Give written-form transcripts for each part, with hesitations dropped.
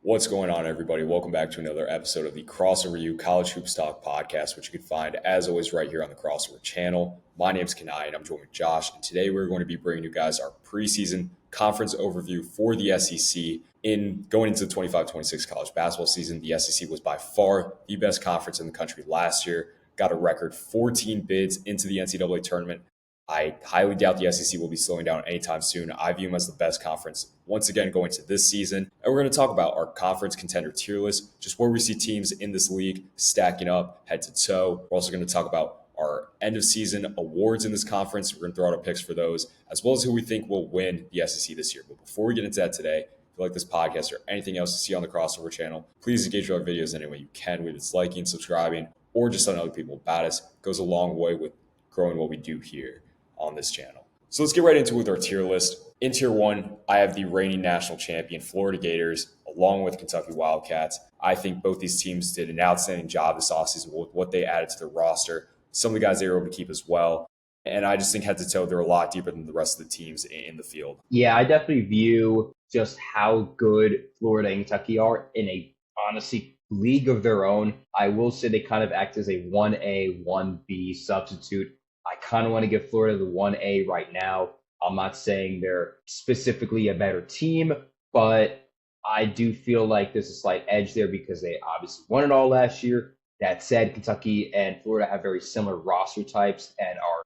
What's going on, everybody? Welcome back to another episode of the Crossover U College Hoops Talk podcast, which you can find, as always, right here on the Crossover channel. My name's Kanaye, and I'm joined with Josh. And today we're going to be bringing you guys our preseason conference overview for the SEC. In going into the 25-26 college basketball season, the SEC was by far the best conference in the country last year. Got a record 14 bids into the NCAA tournament. I highly doubt the SEC will be slowing down anytime soon. I view them as the best conference once again going to this season. And we're going to talk about our conference contender tier list, just where we see teams in this league stacking up head to toe. We're also going to talk about our end of season awards in this conference. We're going to throw out our picks for those, as well as who we think will win the SEC this year. But before we get into that today, if you like this podcast or anything else you see on the Crossover channel, please engage with our videos any way you can, whether it's liking, subscribing, or just telling other people about us. It goes a long way with growing what we do here on this channel. So let's get right into it with our tier list. In tier one, I have the reigning national champion Florida Gators, along with Kentucky Wildcats. I think both these teams did an outstanding job this offseason with what they added to their roster. Some of the guys they were able to keep as well. And I just think head to toe, they're a lot deeper than the rest of the teams in the field. Yeah, I definitely view just how good Florida and Kentucky are in a, honestly, league of their own. I will say they kind of act as a 1A, 1B substitute. I kind of want to give Florida the 1A right now. I'm not saying they're specifically a better team, but I do feel like there's a slight edge there because they obviously won it all last year. That said, Kentucky and Florida have very similar roster types and are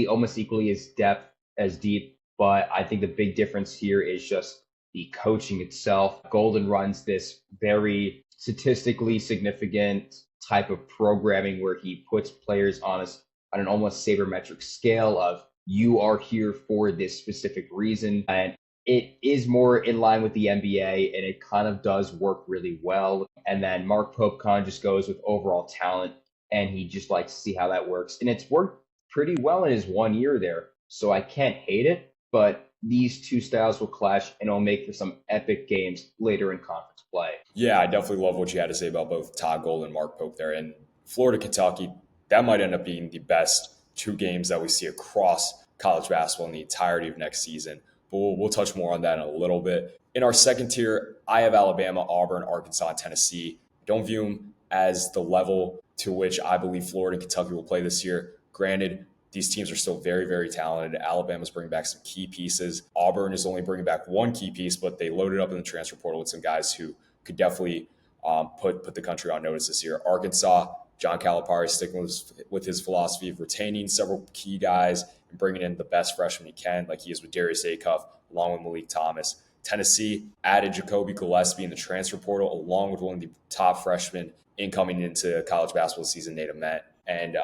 almost equally as deep. But I think the big difference here is just the coaching itself. Golden runs this very statistically significant type of programming where he puts players on an almost sabermetric scale of you are here for this specific reason. And it is more in line with the NBA, and it kind of does work really well. And then Mark Pope kind of just goes with overall talent, and he just likes to see how that works. And it's worked pretty well in his 1 year there, so I can't hate it. But these two styles will clash, and it'll make for some epic games later in conference play. Yeah, I definitely love what you had to say about both Todd Gold and Mark Pope there. And Florida, Kentucky, that might end up being the best two games that we see across college basketball in the entirety of next season. But we'll touch more on that in a little bit. In our second tier, I have Alabama, Auburn, Arkansas, and Tennessee. Don't view them as the level to which I believe Florida and Kentucky will play this year. Granted, these teams are still very, very talented. Alabama's bringing back some key pieces. Auburn is only bringing back one key piece, but they loaded up in the transfer portal with some guys who could definitely put the country on notice this year. Arkansas, John Calipari sticking with his philosophy of retaining several key guys and bringing in the best freshmen he can, like he is with Darius Acuff, along with Malik Thomas. Tennessee added Jacoby Gillespie in the transfer portal, along with one of the top freshmen incoming into college basketball season, Nate Ament. And,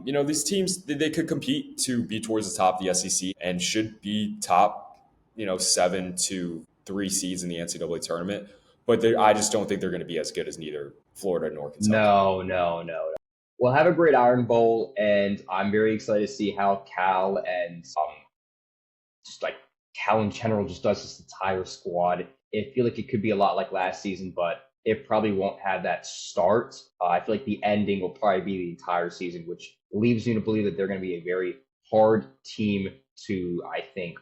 these teams, they could compete to be towards the top of the SEC and should be top, 7 to 3 seeds in the NCAA tournament. But I just don't think they're going to be as good as neither Florida nor Kentucky. No. We'll have a great Iron Bowl, and I'm very excited to see how Cal and Cal in general just does this entire squad. I feel like it could be a lot like last season, but it probably won't have that start. I feel like the ending will probably be the entire season, which leaves me to believe that they're going to be a very hard team to, I think,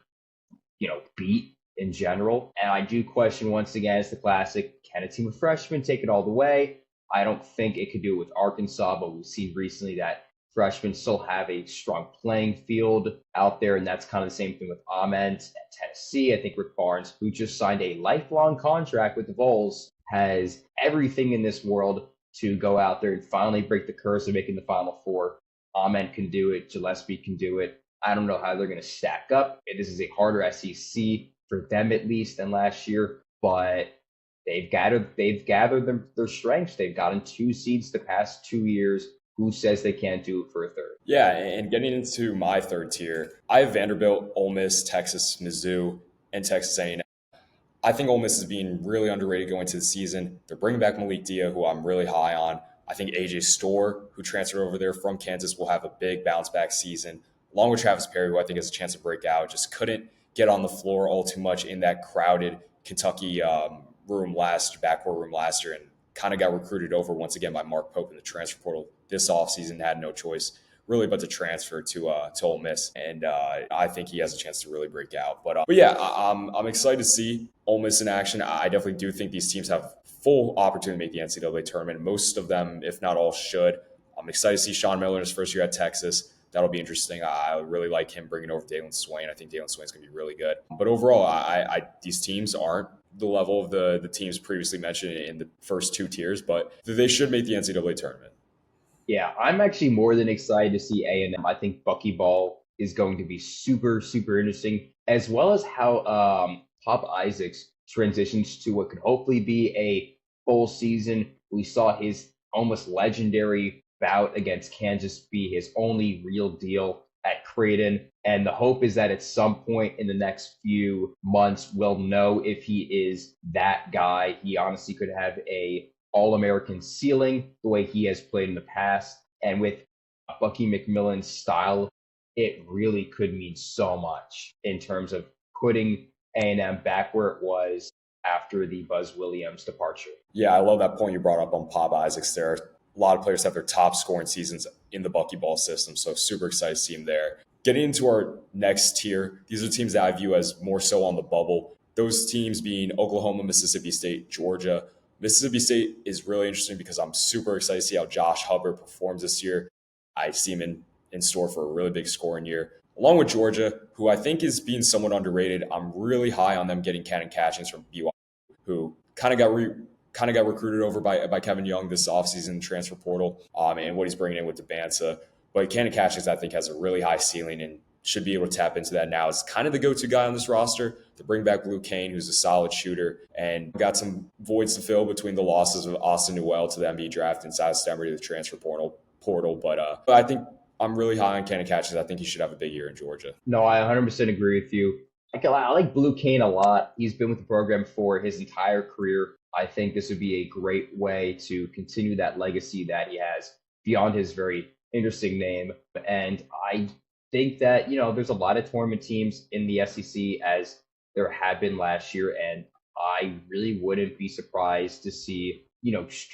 beat in general. And I do question once again, it's the classic, can a team of freshmen take it all the way? I don't think it could do it with Arkansas, but we've seen recently that freshmen still have a strong playing field out there, and that's kind of the same thing with Ament at Tennessee. I think Rick Barnes, who just signed a lifelong contract with the Vols, has everything in this world to go out there and finally break the curse of making the Final Four. Ament can do it. Gillespie can do it. I don't know how they're going to stack up. This is a harder SEC for them at least than last year, but they've gathered their strengths. They've gotten 2 seeds the past 2 years. Who says they can't do it for a third? Yeah, and getting into my third tier, I have Vanderbilt, Ole Miss, Texas, Mizzou, and Texas A&M. I think Ole Miss is being really underrated going into the season. They're bringing back Malik Dia, who I'm really high on. I think AJ Storr, who transferred over there from Kansas, will have a big bounce back season, along with Travis Perry, who I think has a chance to break out. Just couldn't get on the floor all too much in that crowded Kentucky backcourt room last year, and kind of got recruited over once again by Mark Pope in the transfer portal this offseason, had no choice really about to transfer to Ole Miss, and I think he has a chance to really break out. But yeah, I'm excited to see Ole Miss in action. I definitely do think these teams have full opportunity to make the NCAA tournament. Most of them, if not all, should. I'm excited to see Sean Miller in his first year at Texas. That'll be interesting. I really like him bringing over Dalen Swain. I think Dalen Swain's going to be really good. But overall, these teams aren't the level of the teams previously mentioned in the first two tiers, but they should make the NCAA tournament. Yeah, I'm actually more than excited to see A&M. I think Buckyball is going to be super, super interesting, as well as how Pop Isaacs transitions to what could hopefully be a full season. We saw his almost legendary bout against Kansas be his only real deal at Creighton. And the hope is that at some point in the next few months, we'll know if he is that guy. He honestly could have a All-American ceiling the way he has played in the past. And with Bucky McMillan's style, it really could mean so much in terms of putting A&M back where it was after the Buzz Williams departure. Yeah, I love that point you brought up on Pop Isaacs there. A lot of players have their top scoring seasons in the Buckyball system, so super excited to see him there. Getting into our next tier, these are teams that I view as more so on the bubble. Those teams being Oklahoma, Mississippi State, Georgia. Mississippi State is really interesting because I'm super excited to see how Josh Hubbard performs this year. I see him in store for a really big scoring year. Along with Georgia, who I think is being somewhat underrated. I'm really high on them getting Cannon Catchings from BYU, who kind of got recruited over by Kevin Young this offseason transfer portal, and what he's bringing in with Debansa. But Cannon Catchings, I think, has a really high ceiling and should be able to tap into that now. It's kind of the go-to guy on this roster to bring back Blue Kane, who's a solid shooter, and got some voids to fill between the losses of Austin Newell to the NBA draft and Silas Demery to the transfer portal. But I think I'm really high on Cannon Catchings. I think he should have a big year in Georgia. No, I 100% agree with you. I like Blue Kane a lot. He's been with the program for his entire career. I think this would be a great way to continue that legacy that he has beyond his very interesting name. And I think that, there's a lot of tournament teams in the SEC as there have been last year. And I really wouldn't be surprised to see,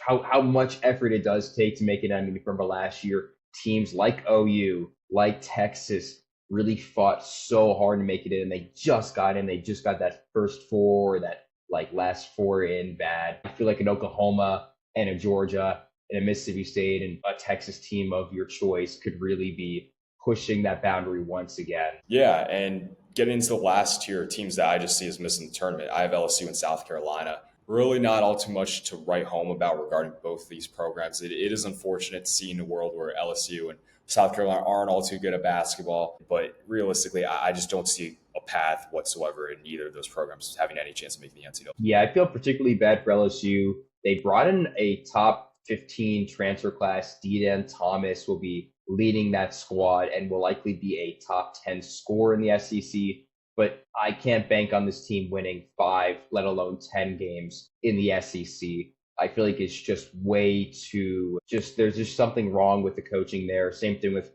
how much effort it does take to make it. I mean, remember last year, teams like OU, like Texas, really fought so hard to make it in. And they just got in. They just got that first four, that last four in bad. I feel like an Oklahoma and a Georgia and a Mississippi State and a Texas team of your choice could really be pushing that boundary once again. Yeah, and getting into the last tier, teams that I just see as missing the tournament, I have LSU and South Carolina. Really not all too much to write home about regarding both of these programs. It is unfortunate to see in a world where LSU and South Carolina aren't all too good at basketball, but realistically, I just don't see a path whatsoever in either of those programs having any chance of making the NCAA. Yeah, I feel particularly bad for LSU. They brought in a top 15 transfer class. Dedan Thomas will be leading that squad and will likely be a top 10 scorer in the SEC. But I can't bank on this team winning 5, let alone 10 games in the SEC. I feel like it's just way too there's just something wrong with the coaching there. Same thing with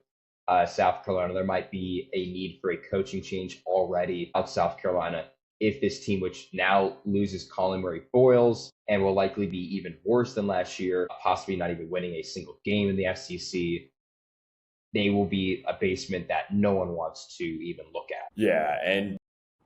South Carolina. There might be a need for a coaching change already out South Carolina if this team, which now loses Colin Murray Boyles and will likely be even worse than last year, possibly not even winning a single game in the SEC, they will be a basement that no one wants to even look at. Yeah, and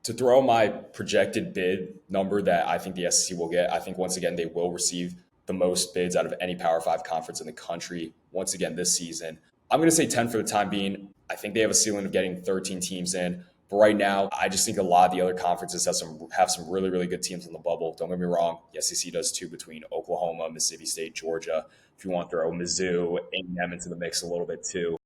to throw my projected bid number that I think the SEC will get, I think once again they will receive the most bids out of any Power 5 conference in the country once again this season. I'm going to say 10 for the time being. I think they have a ceiling of getting 13 teams in. But right now, I just think a lot of the other conferences have some really, really good teams in the bubble. Don't get me wrong. The SEC does too, between Oklahoma, Mississippi State, Georgia. If you want to throw Mizzou, A&M into the mix a little bit too.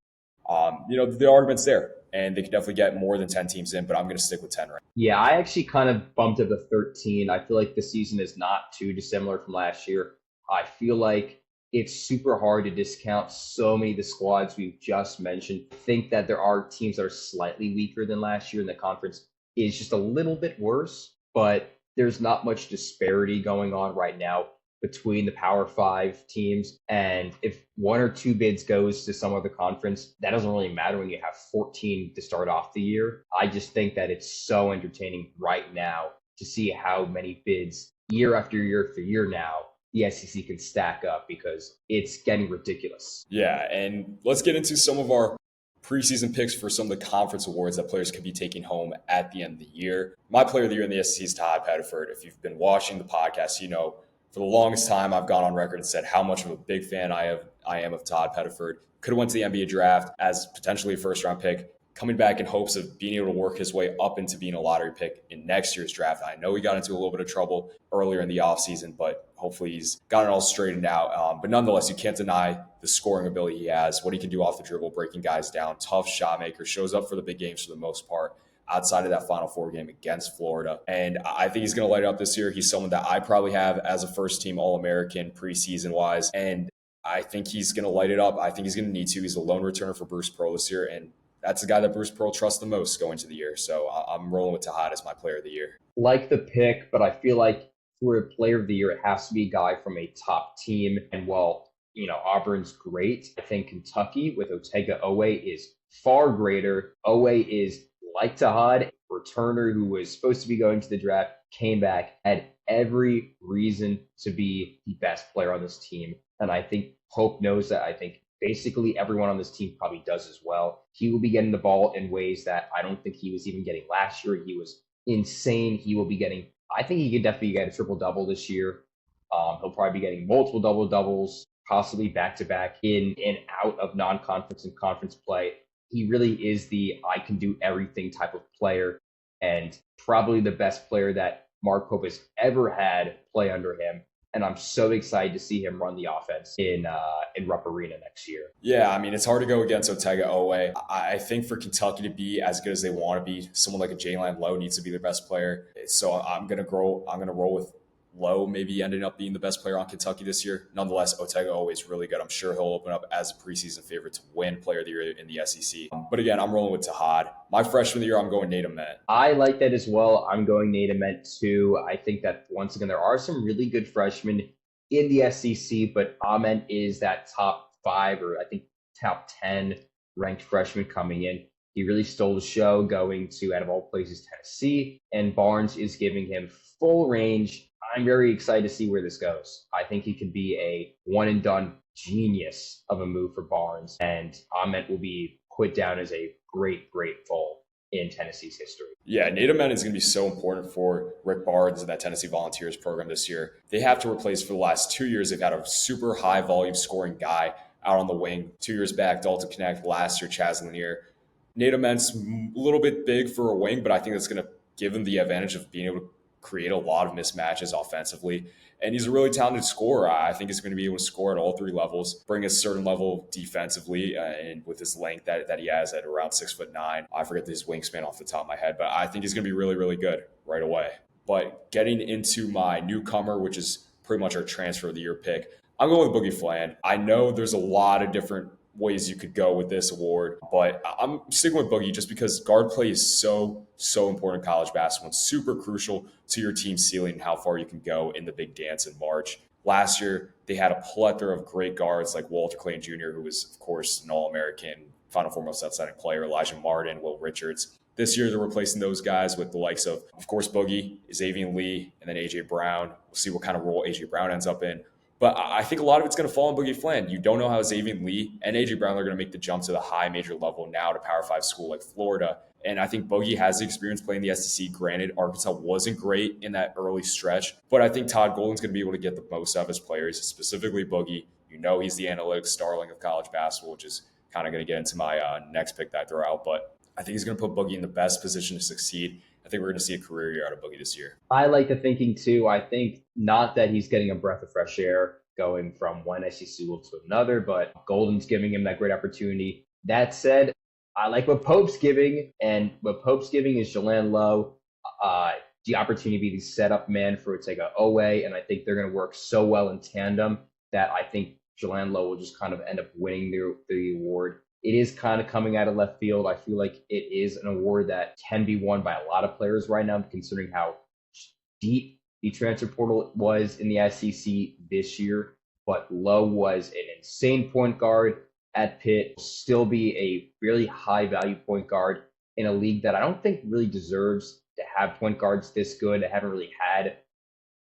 The argument's there, and they could definitely get more than 10 teams in, but I'm going to stick with 10 right now. Yeah, I actually kind of bumped up to 13. I feel like the season is not too dissimilar from last year. I feel like it's super hard to discount so many of the squads we've just mentioned. I think that there are teams that are slightly weaker than last year, and the conference is just a little bit worse, but there's not much disparity going on right now between the Power 5 teams. And if 1 or 2 bids goes to some other conference, that doesn't really matter when you have 14 to start off the year. I just think that it's so entertaining right now to see how many bids year after year after year now the SEC can stack up, because it's getting ridiculous. Yeah, and let's get into some of our preseason picks for some of the conference awards that players could be taking home at the end of the year. My player of the year in the SEC is Todd Pettiford. If you've been watching the podcast, you know for the longest time I've gone on record and said how much of a big fan I am of Todd Pettiford. Could have went to the NBA draft as potentially a first round pick, coming back in hopes of being able to work his way up into being a lottery pick in next year's draft. I know he got into a little bit of trouble earlier in the offseason, but hopefully he's got it all straightened out. But nonetheless, you can't deny the scoring ability he has, what he can do off the dribble, breaking guys down, tough shot maker, shows up for the big games for the most part outside of that Final Four game against Florida. And I think he's going to light it up this year. He's someone that I probably have as a first-team All-American preseason-wise, and I think he's going to light it up. I think he's going to need to. He's a lone returner for Bruce Pearl this year, and that's the guy that Bruce Pearl trusts the most going to the year. So I'm rolling with Tahad as my player of the year. Like the pick, but I feel like for a player of the year, it has to be a guy from a top team. And while, Auburn's great, I think Kentucky with Otega Owe is far greater. Owe is like Tahad, returner who was supposed to be going to the draft, came back, had every reason to be the best player on this team. And I think Pope knows that. I think basically everyone on this team probably does as well. He will be getting the ball in ways that I don't think he was even getting last year. He was insane. He will be getting, I think he could definitely get a triple-double this year. He'll probably be getting multiple double-doubles, possibly back-to-back in and out of non-conference and conference play. He really is the I can do everything type of player, and probably the best player that Mark Pope has ever had play under him. And I'm so excited to see him run the offense in Rupp Arena next year. Yeah, I mean, it's hard to go against Otega Owe. I think for Kentucky to be as good as they want to be, someone like a Jalen Lowe needs to be their best player. So I'm gonna roll with Lowe maybe ending up being the best player on Kentucky this year. Nonetheless, Otega Owe is really good. I'm sure he'll open up as a preseason favorite to win Player of the Year in the SEC. But again, I'm rolling with Tahad. My freshman of the year, I'm going Nate Ament. I like that as well. I'm going Nate Ament too. I think that once again, there are some really good freshmen in the SEC, but Ament is that top 5 or I think top 10 ranked freshman coming in. He really stole the show going to, out of all places, Tennessee, and Barnes is giving him full range. I'm very excited to see where this goes. I think he could be a one-and-done genius of a move for Barnes, and Ament will be put down as a great, great fall in Tennessee's history. Yeah, Nate Ament is going to be so important for Rick Barnes and that Tennessee Volunteers program this year. They have to replace, for the last 2 years, they've had a super high volume scoring guy out on the wing. 2 years back, Dalton Knecht, last year, Chaz Lanier. Nate Ament's a little bit big for a wing, but I think that's going to give him the advantage of being able to create a lot of mismatches offensively. And he's a really talented scorer. I think he's going to be able to score at all 3 levels, bring a certain level defensively, and with his length that he has at around 6'9". I forget his wingspan off the top of my head, but I think he's going to be really, really good right away. But getting into my newcomer, which is pretty much our transfer of the year pick, I'm going with Boogie Fland. I know there's a lot of different ways you could go with this award, but I'm sticking with Boogie just because guard play is so important in college basketball. It's super crucial to your team's ceiling and how far you can go in the big dance in March. Last year, they had a plethora of great guards like Walter Clayton Jr., who was, of course, an All-American, Final Four most outstanding player, Elijah Martin, Will Richards. This year, they're replacing those guys with the likes of course, Boogie, Xavier Lee, and then A.J. Brown. We'll see what kind of role A.J. Brown ends up in. But I think a lot of it's going to fall on Boogie Fland. You don't know how Xavier Lee and A.J. Brown are going to make the jump to the high major level now to Power 5 school like Florida. And I think Boogie has the experience playing the SEC. Granted, Arkansas wasn't great in that early stretch, but I think Todd Golden's going to be able to get the most out of his players, specifically Boogie. You know he's the analytics starling of college basketball, which is kind of going to get into my next pick that I throw out. But I think he's going to put Boogie in the best position to succeed. I think we're going to see a career year out of Boogie this year. I like the thinking too. I think not that he's getting a breath of fresh air going from one SEC school to another, but Golden's giving him that great opportunity. That said, I like what Pope's giving, and what Pope's giving is Jalen Lowe the opportunity to be the setup man for Otega Owe, and I think they're going to work so well in tandem that I think Jalen Lowe will just kind of end up winning the award. It is kind of coming out of left field. I feel like it is an award that can be won by a lot of players right now, considering how deep the transfer portal was in the SEC this year. But Lowe was an insane point guard at Pitt, will still be a really high value point guard in a league that I don't think really deserves to have point guards this good. I haven't really had,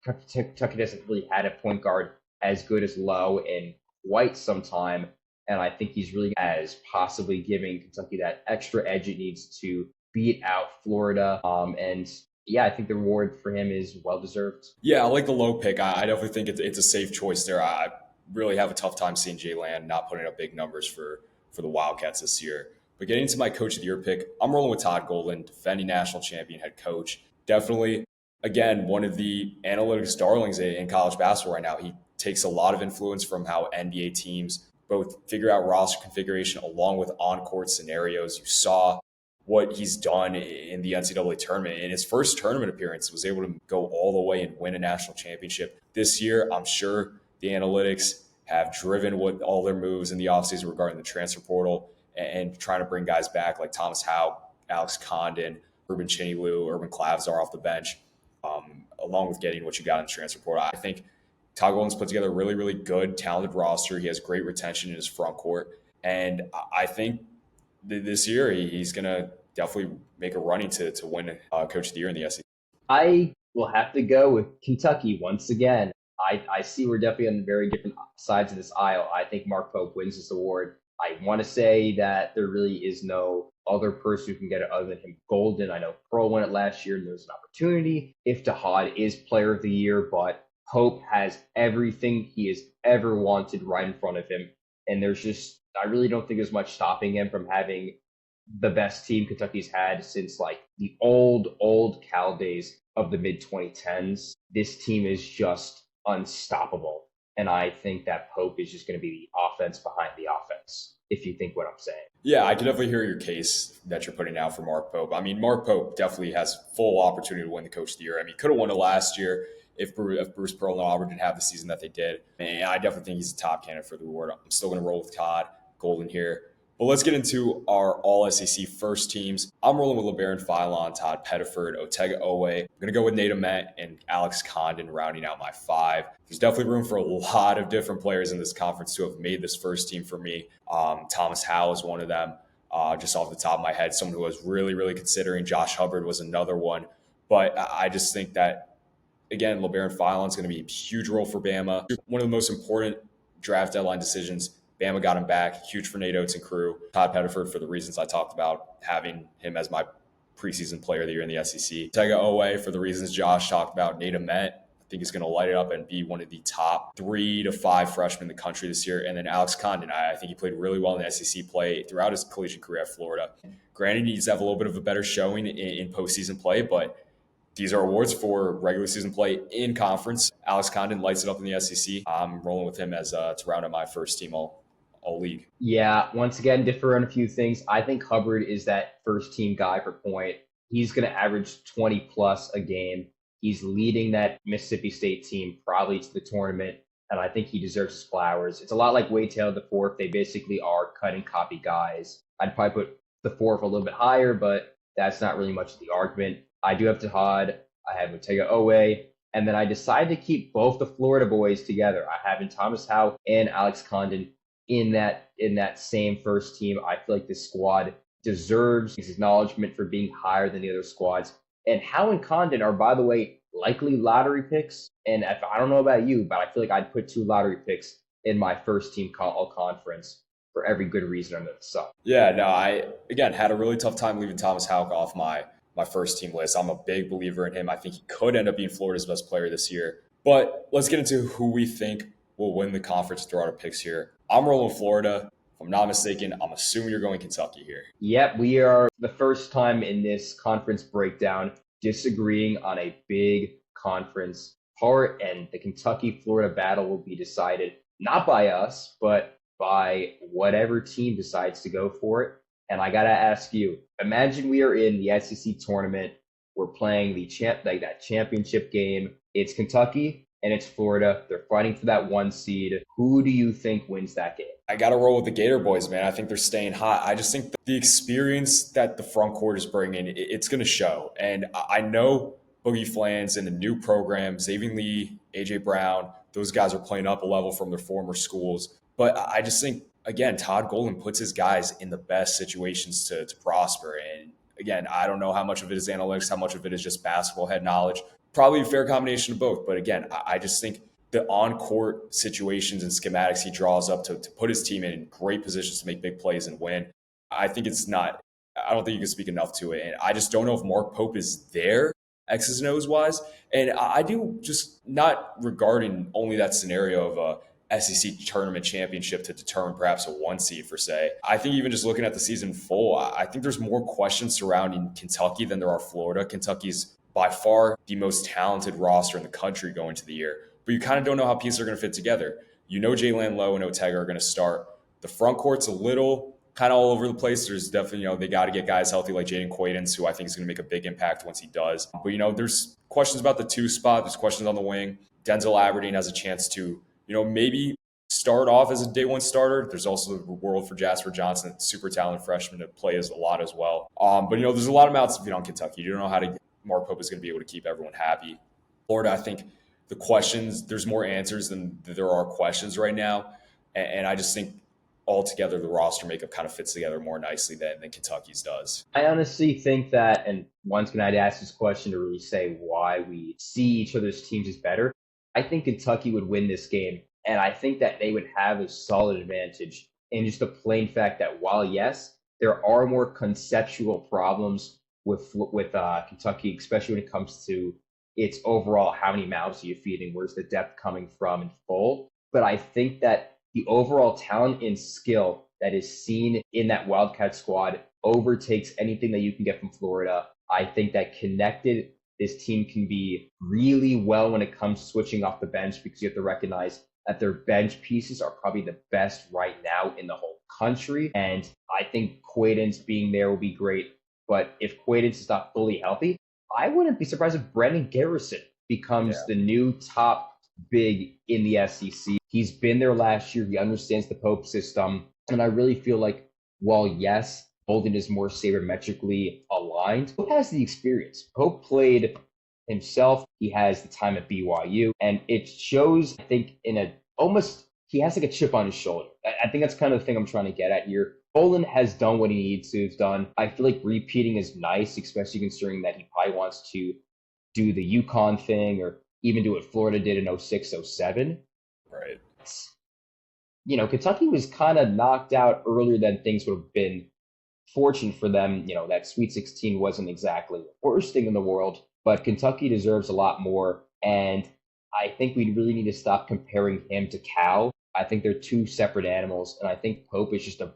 Kentucky hasn't really had a point guard as good as Lowe in quite some time. And I think he's really as possibly giving Kentucky that extra edge it needs to beat out Florida. And yeah, I think the reward for him is well deserved. Yeah, I like the low pick. I definitely think it's a safe choice there. I really have a tough time seeing Jay Land not putting up big numbers for the Wildcats this year. But getting into my coach of the year pick, I'm rolling with Todd Golden, defending national champion head coach. Definitely, again, one of the analytics darlings in college basketball right now. He takes a lot of influence from how NBA teams both figure out roster configuration along with on-court scenarios. You saw what he's done in the NCAA tournament. In his first tournament appearance, was able to go all the way and win a national championship. This year, I'm sure the analytics have driven what all their moves in the offseason regarding the transfer portal and trying to bring guys back like Thomas Howe, Alex Condon, Ruben Chinelu, Urban Clavsar off the bench, along with getting what you got in the transfer portal. I think Todd Golden's put together a really, really good, talented roster. He has great retention in his front court. And I think this year he's going to definitely make a running to win Coach of the Year in the SEC. I will have to go with Kentucky once again. I see we're definitely on very different sides of this aisle. I think Mark Pope wins this award. I want to say that there really is no other person who can get it other than him. Golden, I know Pearl won it last year, and there's an opportunity if Tahad is Player of the Year, but Pope has everything he has ever wanted right in front of him. And I really don't think there's much stopping him from having the best team Kentucky's had since like the old Cal days of the mid 2010s. This team is just unstoppable. And I think that Pope is just going to be the offense behind the offense, if you think what I'm saying. Yeah, I can definitely hear your case that you're putting out for Mark Pope. I mean, Mark Pope definitely has full opportunity to win the Coach of the Year. I mean, he could have won it last year if Bruce Pearl and Auburn didn't have the season that they did. And I definitely think he's a top candidate for the award. I'm still going to roll with Todd Golden here. But let's get into our All-SEC first teams. I'm rolling with LeBaron Philon, Todd Pettiford, Otega Owe. I'm going to go with Nate Met and Alex Condon rounding out my five. There's definitely room for a lot of different players in this conference to have made this first team for me. Thomas Howe is one of them, just off the top of my head. Someone who I was really, really considering. Josh Hubbard was another one. But I just think that, again, LeBaron Philon is going to be a huge role for Bama. One of the most important draft deadline decisions. Bama got him back. Huge for Nate Oates and crew. Todd Pettiford for the reasons I talked about, having him as my preseason player of the year in the SEC. Tega Owe for the reasons Josh talked about. Nate Met, I think, is going to light it up and be one of the top 3 to 5 freshmen in the country this year. And then Alex Condon, I think he played really well in the SEC play throughout his collegiate career at Florida. Granted, he needs to have a little bit of a better showing in postseason play, but these are awards for regular season play in conference. Alex Condon lights it up in the SEC. I'm rolling with him as to round out my first team all league. Yeah, once again, differ on a few things. I think Hubbard is that first team guy for point. He's going to average 20 plus a game. He's leading that Mississippi State team probably to the tournament, and I think he deserves his flowers. It's a lot like Wade Taylor the fourth. They basically are cut and copy guys. I'd probably put the fourth a little bit higher, but that's not really much of the argument. I do have Tahad. I have Otega Owe. And then I decided to keep both the Florida boys together. I have in Thomas Howe and Alex Condon in that same first team. I feel like this squad deserves his acknowledgement for being higher than the other squads. And Howe and Condon are, by the way, likely lottery picks. And if, I don't know about you, but I feel like I'd put 2 lottery picks in my first team all conference for every good reason under the sun. Yeah, no, I, again, had a really tough time leaving Thomas Howe off my first team list. I'm a big believer in him. I think he could end up being Florida's best player this year. But let's get into who we think will win the conference throughout our picks here. I'm rolling Florida. If I'm not mistaken, I'm assuming you're going Kentucky here. Yep, we are the first time in this conference breakdown disagreeing on a big conference part, and the Kentucky-Florida battle will be decided not by us, but by whatever team decides to go for it. And I got to ask you, imagine we are in the SEC tournament. We're playing that championship game. It's Kentucky and it's Florida. They're fighting for that 1 seed. Who do you think wins that game? I got to roll with the Gator boys, man. I think they're staying hot. I just think the experience that the front court is bringing, it's going to show. And I know Boogie Flans and the new program, Xavier Lee, A.J. Brown, those guys are playing up a level from their former schools. But I just think, again, Todd Golden puts his guys in the best situations to prosper. And again, I don't know how much of it is analytics, how much of it is just basketball head knowledge. Probably a fair combination of both. But again, I just think the on-court situations and schematics he draws up to put his team in great positions to make big plays and win. I think it's not, I don't think you can speak enough to it. And I just don't know if Mark Pope is there, X's and O's wise. And I do just not regarding only that scenario of a SEC tournament championship to determine perhaps a one seed per se. I think even just looking at the season full, I think there's more questions surrounding Kentucky than there are Florida. Kentucky's by far the most talented roster in the country going into the year, but you kind of don't know how pieces are going to fit together. You know Jalen Lowe and Otega are going to start. The front court's a little kind of all over the place. There's definitely, they got to get guys healthy like Jaden Quaidens, who I think is going to make a big impact once he does. But, there's questions about the two spot. There's questions on the wing. Denzel Aberdeen has a chance to, maybe start off as a day one starter. There's also the world for Jasper Johnson, super talented freshman that plays a lot as well. But, there's a lot of mouths to feed on Kentucky. You don't know how to Mark Pope is going to be able to keep everyone happy. Florida, I think the questions, there's more answers than there are questions right now. And I just think altogether the roster makeup kind of fits together more nicely than Kentucky's does. I honestly think that, and one's going to ask this question to really say why we see each other's teams as better. I think Kentucky would win this game, and I think that they would have a solid advantage in just the plain fact that while, yes, there are more conceptual problems with Kentucky, especially when it comes to its overall how many mouths are you feeding, where's the depth coming from in full. But I think that the overall talent and skill that is seen in that Wildcat squad overtakes anything that you can get from Florida. I think that connected, this team can be really well when it comes to switching off the bench, because you have to recognize that their bench pieces are probably the best right now in the whole country. And I think Quaidens being there will be great. But if Quaidens is not fully healthy, I wouldn't be surprised if Brennan Garrison becomes the new top big in the SEC. He's been there last year. He understands the Pope system. And I really feel like, while yes, Bolden is more sabermetrically aligned, Pope has the experience. Pope played himself. He has the time at BYU. And it shows, I think, he has like a chip on his shoulder. I think that's kind of the thing I'm trying to get at here. Bolden has done what he needs to have done. I feel like repeating is nice, especially considering that he probably wants to do the UConn thing or even do what Florida did in 06, 07. Right. Kentucky was kind of knocked out earlier than things would have been. Fortunate for them, that Sweet 16 wasn't exactly the worst thing in the world, but Kentucky deserves a lot more. And I think we really need to stop comparing him to Cal. I think they're two separate animals. And I think Pope is just a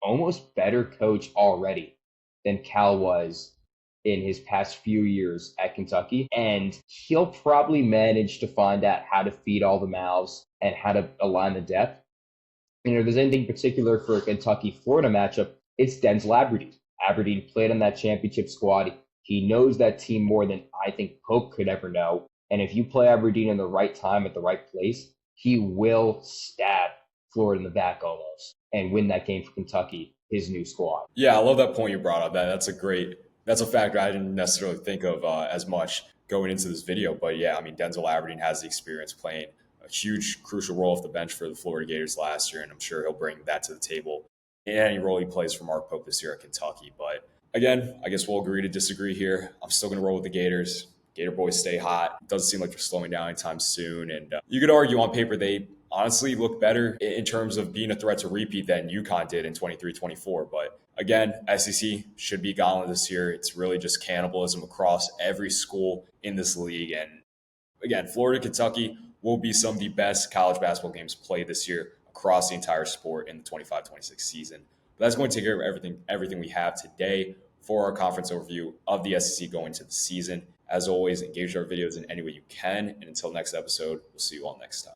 almost better coach already than Cal was in his past few years at Kentucky. And he'll probably manage to find out how to feed all the mouths and how to align the depth. And if there's anything particular for a Kentucky-Florida matchup, it's Denzel Aberdeen. Aberdeen played on that championship squad. He knows that team more than I think Pope could ever know. And if you play Aberdeen in the right time at the right place, he will stab Florida in the back almost and win that game for Kentucky, his new squad. Yeah, I love that point you brought up. That's a factor I didn't necessarily think of as much going into this video. But yeah, Denzel Aberdeen has the experience playing a huge, crucial role off the bench for the Florida Gators last year, and I'm sure he'll bring that to the table in any role he plays for Mark Pope this year at Kentucky. But again, I guess we'll agree to disagree here. I'm still going to roll with the Gators. Gator boys stay hot. It doesn't seem like they're slowing down anytime soon. And you could argue on paper they honestly look better in terms of being a threat to repeat than UConn did in 23-24. But again, SEC should be gauntlet this year. It's really just cannibalism across every school in this league. And again, Florida, Kentucky will be some of the best college basketball games played this year across the entire sport in the 25-26 season. But that's going to take care of everything we have today for our conference overview of the SEC going into the season. As always, engage our videos in any way you can. And until next episode, we'll see you all next time.